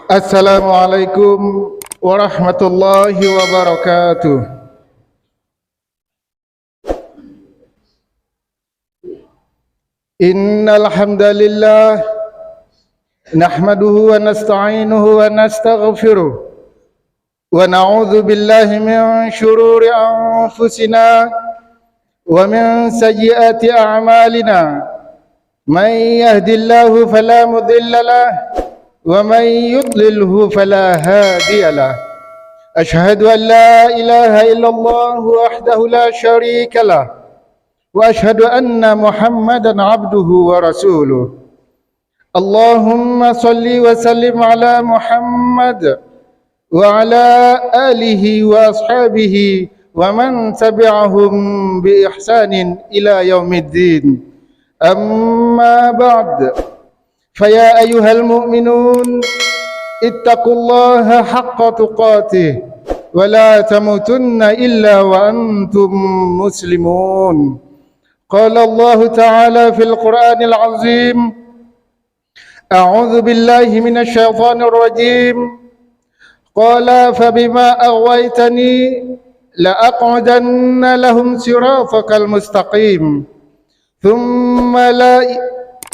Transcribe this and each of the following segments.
Assalamualaikum warahmatullahi wabarakatuh. Innal hamdalillah nahmaduhu wa nasta'inuhu wa nastaghfiruh wa na'udzu billahi min shururi anfusina wa min sayyiati a'malina. Man yahdihillahu fala mudilla lahu ومن يضلله فلا هادي له. أشهد أن لا إله إلا الله وحده لا شريك له وأشهد أن محمدا عبده ورسوله. اللهم صل وسلم على محمد وعلى آله وأصحابه ومن تبعهم بإحسان إلى يوم الدين. أما بعد، فيا أيها المؤمنون اتقوا الله حق تقاته ولا تموتن إلا وأنتم مسلمون. قال الله تعالى في القرآن العظيم: أعوذ بالله من الشيطان الرجيم. قال فبما أغويتني لأقعدن لهم صراطك المستقيم ثم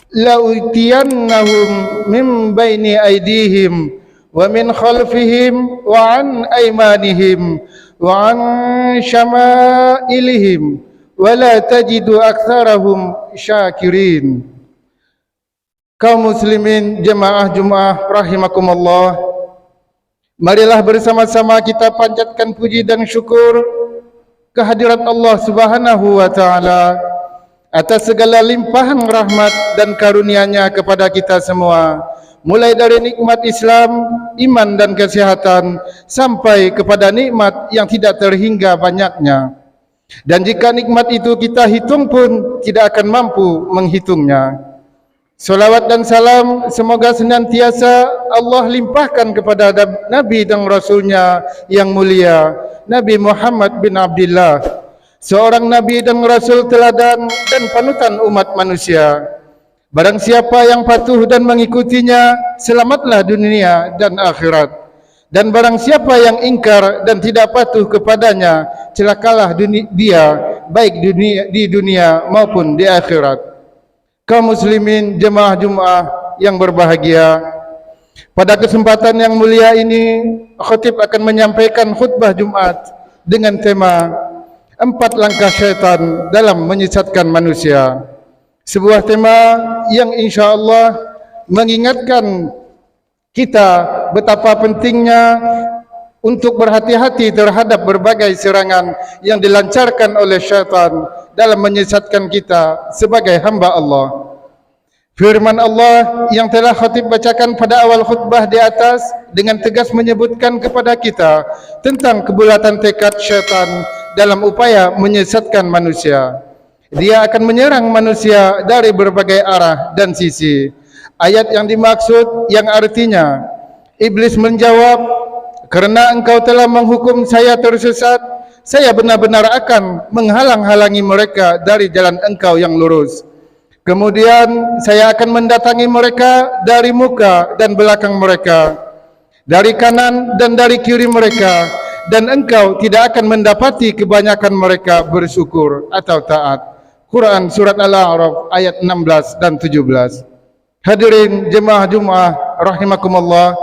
لأتينهم من بين أيديهم ومن خلفهم وعن أيمانهم وعن شمائلهم ولا تجد أكثرهم شاكرين. Kaum muslimin jemaah Jumat rahimakumullah, marilah bersama-sama kita panjatkan puji dan syukur kehadirat Allah Subhanahu wa taala atas segala limpahan rahmat dan karunia-Nya kepada kita semua, mulai dari nikmat Islam, iman dan kesehatan sampai kepada nikmat yang tidak terhingga banyaknya. Dan jika nikmat itu kita hitung pun tidak akan mampu menghitungnya. Salawat dan salam semoga senantiasa Allah limpahkan kepada Nabi dan Rasul-Nya yang mulia, Nabi Muhammad bin Abdullah, seorang Nabi dan Rasul teladan dan panutan umat manusia. Barang siapa yang patuh dan mengikutinya, selamatlah dunia dan akhirat. Dan barang siapa yang ingkar dan tidak patuh kepadanya, celakalah dia baik di dunia maupun di akhirat. Kaum muslimin jemaah Jumat yang berbahagia, pada kesempatan yang mulia ini khatib akan menyampaikan khutbah Jumat dengan tema 4 langkah syaitan dalam menyesatkan manusia. Sebuah tema yang insya-Allah mengingatkan kita betapa pentingnya untuk berhati-hati terhadap berbagai serangan yang dilancarkan oleh syaitan dalam menyesatkan kita sebagai hamba Allah. Firman Allah yang telah khatib bacakan pada awal khutbah di atas dengan tegas menyebutkan kepada kita tentang kebulatan tekad syaitan dalam upaya menyesatkan manusia. Dia akan menyerang manusia dari berbagai arah dan sisi. Ayat yang dimaksud yang artinya, iblis menjawab, "Karena engkau telah menghukum saya tersesat, saya benar-benar akan menghalang-halangi mereka dari jalan engkau yang lurus. Kemudian saya akan mendatangi mereka dari muka dan belakang mereka, dari kanan dan dari kiri mereka, dan engkau tidak akan mendapati kebanyakan mereka bersyukur atau taat." Quran Surat Al-A'raf ayat 16 dan 17. Hadirin jemaah Jumat rahimakumullah,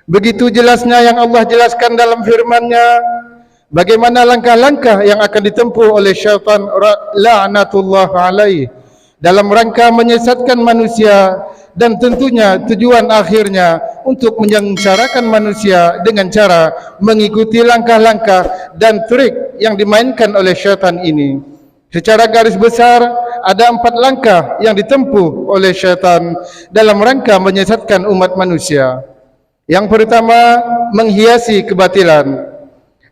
begitu jelasnya yang Allah jelaskan dalam firman-Nya bagaimana langkah-langkah yang akan ditempuh oleh syaitan la'natullah alaih dalam rangka menyesatkan manusia, dan tentunya tujuan akhirnya untuk menyengsarakan manusia dengan cara mengikuti langkah-langkah dan trik yang dimainkan oleh syaitan ini. Secara garis besar ada 4 langkah yang ditempuh oleh syaitan dalam rangka menyesatkan umat manusia. Yang pertama, menghiasi kebatilan.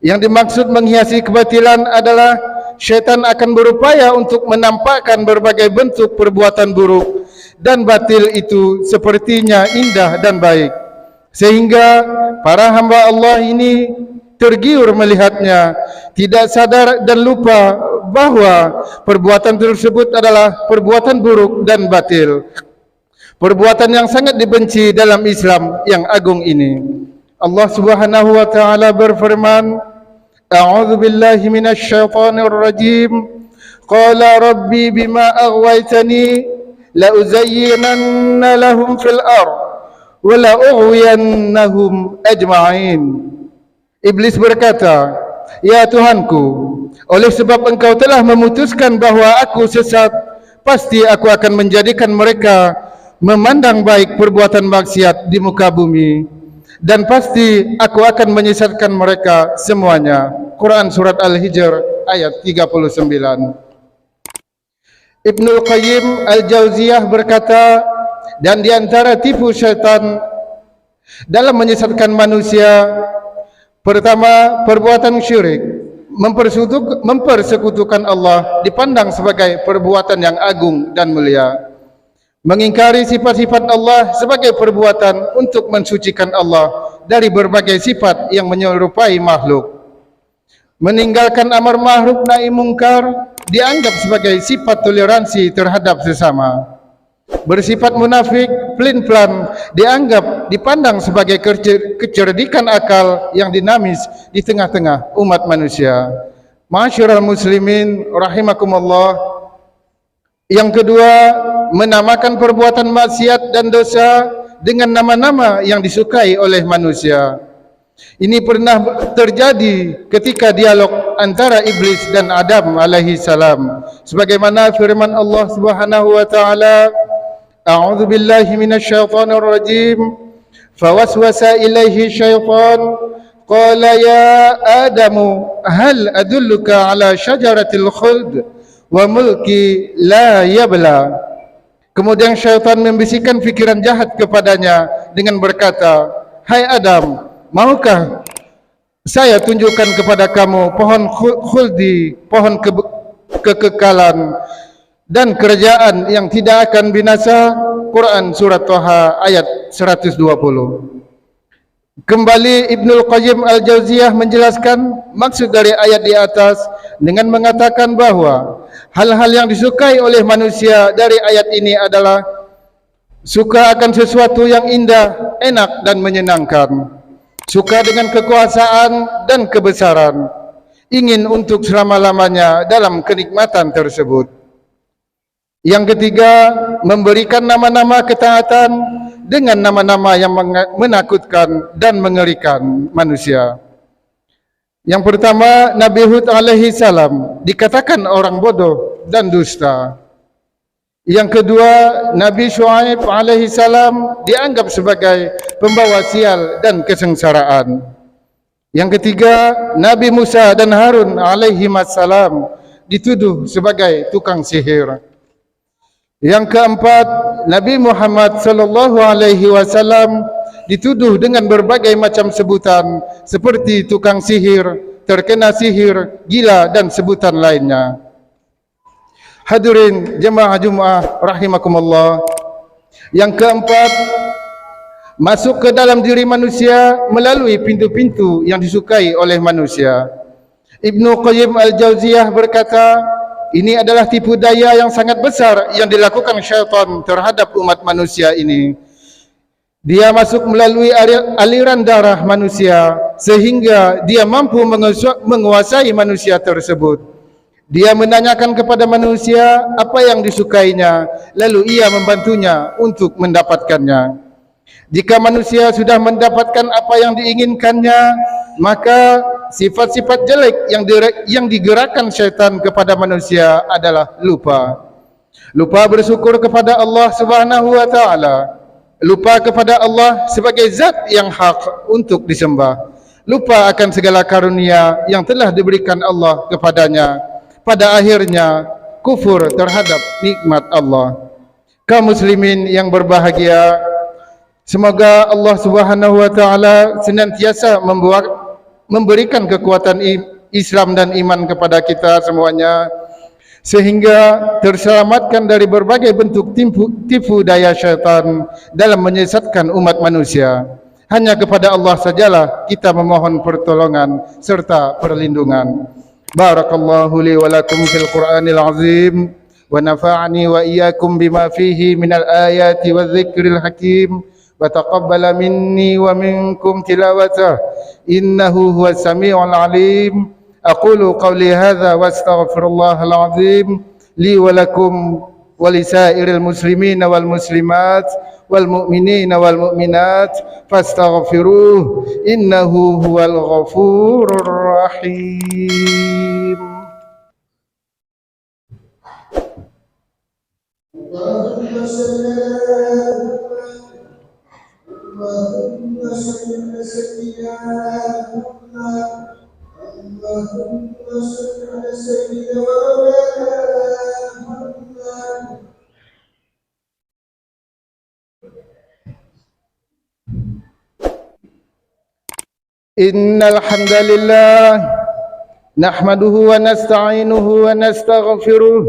Yang dimaksud menghiasi kebatilan adalah syaitan akan berupaya untuk menampakkan berbagai bentuk perbuatan buruk dan batil itu sepertinya indah dan baik, sehingga para hamba Allah ini tergiur melihatnya, tidak sadar dan lupa bahwa perbuatan tersebut adalah perbuatan buruk dan batil. perbuatan yang sangat dibenci dalam Islam yang agung ini. Allah Subhanahu wa taala berfirman, A'udzu billahi minasy syaithanir rajim. Qala rabbi bima aghwaytani la uzayyinanna lahum fil ardh wa la ughwiyannahum ajma'in. Iblis berkata, ya Tuhanku, oleh sebab engkau telah memutuskan bahawa aku sesat, pasti aku akan menjadikan mereka memandang baik perbuatan maksiat di muka bumi, dan pasti aku akan menyesatkan mereka semuanya. Quran Surat Al-Hijr ayat 39. Ibnul Qayyim Al-Jauziyah berkata, dan di antara tipu syaitan dalam menyesatkan manusia, pertama, perbuatan syirik, mempersekutukan Allah dipandang sebagai perbuatan yang agung dan mulia. Mengingkari sifat-sifat Allah sebagai perbuatan untuk mensucikan Allah dari berbagai sifat yang menyerupai makhluk. Meninggalkan amar ma'ruf nahi mungkar dianggap sebagai sifat toleransi terhadap sesama. Bersifat munafik, pelin-pelan dipandang sebagai kecerdikan akal yang dinamis di tengah-tengah umat manusia. Ma'asyiral muslimin rahimakumullah. Yang kedua, menamakan perbuatan maksiat dan dosa dengan nama-nama yang disukai oleh manusia. Ini pernah terjadi ketika dialog antara iblis dan Adam alaihi salam. Sebagaimana firman Allah Subhanahu wa taala, A'udzu billahi minasy syaithanir rajim. Fawaswasa ilaihi syaitan qala ya Adamu hal adulluka ala syajaratil khuld wa mulki la yabla. Kemudian syaitan membisikkan fikiran jahat kepadanya dengan berkata, hai Adam, maukah saya tunjukkan kepada kamu pohon khuldi, pohon kekekalan dan kerajaan yang tidak akan binasa. Quran Surat Thaha ayat 120. Kembali Ibnul Qayyim Al-Jauziyah menjelaskan maksud dari ayat di atas dengan mengatakan bahawa hal-hal yang disukai oleh manusia dari ayat ini adalah suka akan sesuatu yang indah, enak dan menyenangkan, suka dengan kekuasaan dan kebesaran, ingin untuk selama-lamanya dalam kenikmatan tersebut. Yang ketiga, memberikan nama-nama ketaatan dengan nama-nama yang menakutkan dan mengerikan manusia. Yang pertama, Nabi Hud alaihi salam dikatakan orang bodoh dan dusta. Yang kedua, Nabi Syuaib alaihi salam dianggap sebagai pembawa sial dan kesengsaraan. Yang ketiga, Nabi Musa dan Harun alaihi salam dituduh sebagai tukang sihir. Yang keempat, Nabi Muhammad sallallahu alaihi wasallam dituduh dengan berbagai macam sebutan seperti tukang sihir, terkena sihir, gila dan sebutan lainnya. Hadirin jemaah Jumaah rahimakumullah. Yang keempat, masuk ke dalam diri manusia melalui pintu-pintu yang disukai oleh manusia. Ibnu Qayyim Al-Jauziyah berkata, ini adalah tipu daya yang sangat besar yang dilakukan syaitan terhadap umat manusia ini. Dia masuk melalui aliran darah manusia sehingga dia mampu menguasai manusia tersebut. Dia menanyakan kepada manusia apa yang disukainya, lalu ia membantunya untuk mendapatkannya. Jika manusia sudah mendapatkan apa yang diinginkannya, maka sifat-sifat jelek yang digerakkan syaitan kepada manusia adalah lupa. Lupa bersyukur kepada Allah Subhanahu wa taala. Lupa kepada Allah sebagai zat yang hak untuk disembah. Lupa akan segala karunia yang telah diberikan Allah kepadanya. Pada akhirnya kufur terhadap nikmat Allah. Kaum muslimin yang berbahagia, semoga Allah Subhanahu wa taala senantiasa memberikan kekuatan Islam dan iman kepada kita semuanya, sehingga terselamatkan dari berbagai bentuk tipu daya syaitan dalam menyesatkan umat manusia. Hanya kepada Allah sajalah kita memohon pertolongan serta perlindungan. Barakallahu li wa lakum fil Qur'anil azim ونفعني وإياكم بما فيه من الآيات والذكر الحكيم وتقبل مني ومنكم تلاوته إنه هو السميع العليم. أقول قولي هذا واستغفر الله العظيم لي ولكم ولسائر المسلمين والمسلمات والمؤمنين والمؤمنات فاستغفروه إنه هو الغفور الرحيم. اللهم صل على سيدنا محمد. اللهم صل على سيدنا محمد. إن الحمد لله نحمده ونستعينه ونستغفره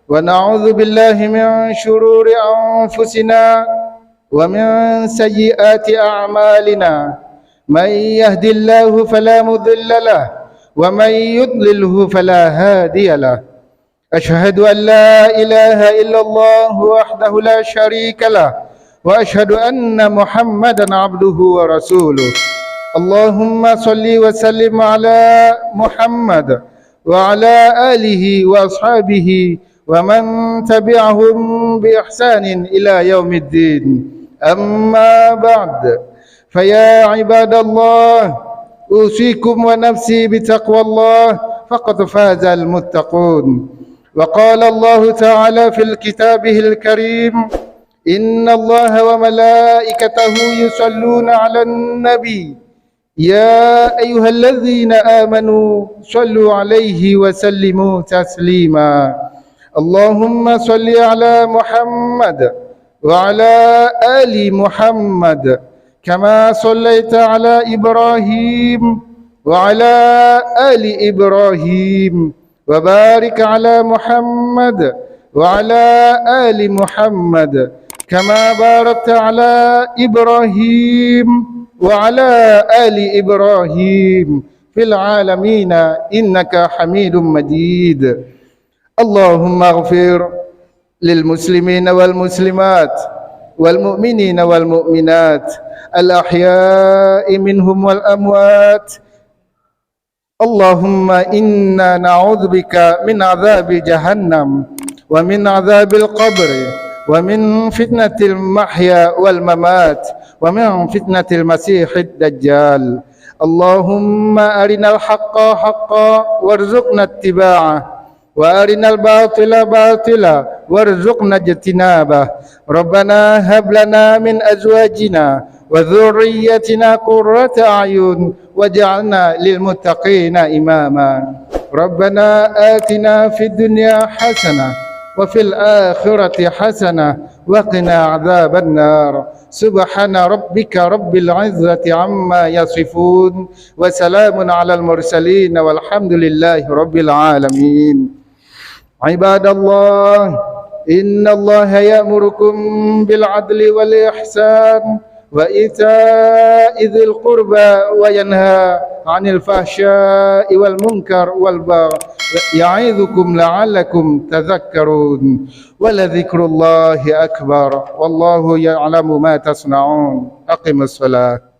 ونعوذ بالله من شرور أنفسنا ومن سيئات أعمالنا. من يهد الله فلا مضل له ومن يضلله فلا هادي له. أشهد أن لا إله إلا الله وحده لا شريك له وأشهد أن محمدا عبده ورسوله. اللهم صل وسلم على محمد وعلى آله وأصحابه ومن تبعهم بإحسان إلى يوم الدين. أما بعد، فيا عباد الله، أوصيكم ونفسي بتقوى الله فقد فاز المتقون. وقال الله تعالى في كتابه الكريم: إن الله وملائكته يصلون على النبي يا أيها الذين آمنوا صلوا عليه وسلموا تسليما. اللهم صل على محمد وعلى آل محمد كما صليت على إبراهيم وعلى آل إبراهيم وبارك على محمد وعلى آل محمد كما باركت على إبراهيم وعلى آل إبراهيم في العالمين إنك حميد مجيد. اللهم اغفر للمسلمين والمسلمات والمؤمنين والمؤمنات الأحياء منهم والأموات. اللهم إنا نعوذ بك من عذاب جهنم ومن عذاب القبر ومن فتنة المحيا والممات ومن فتنة المسيح الدجال. اللهم أرنا الحق حقا وارزقنا اتباعه وأرنا الباطل باطلا وارزقنا اجتنابه. ربنا هب لنا من أزواجنا وذريتنا قرة أعين واجعلنا للمتقين إماما. ربنا آتنا في الدنيا حسنة وفي الآخرة حسنة وقنا عذاب النار. سبحان ربك رب العزة عما يصفون وسلام على المرسلين والحمد لله رب العالمين. عباد الله، إن الله يأمركم بالعدل والإحسان وإيتاء ذي القربى وينهى عن الفحشاء والمنكر والبغي يعظكم لعلكم تذكرون. ولذكر الله أكبر والله يعلم ما تصنعون. أقم الصلاة.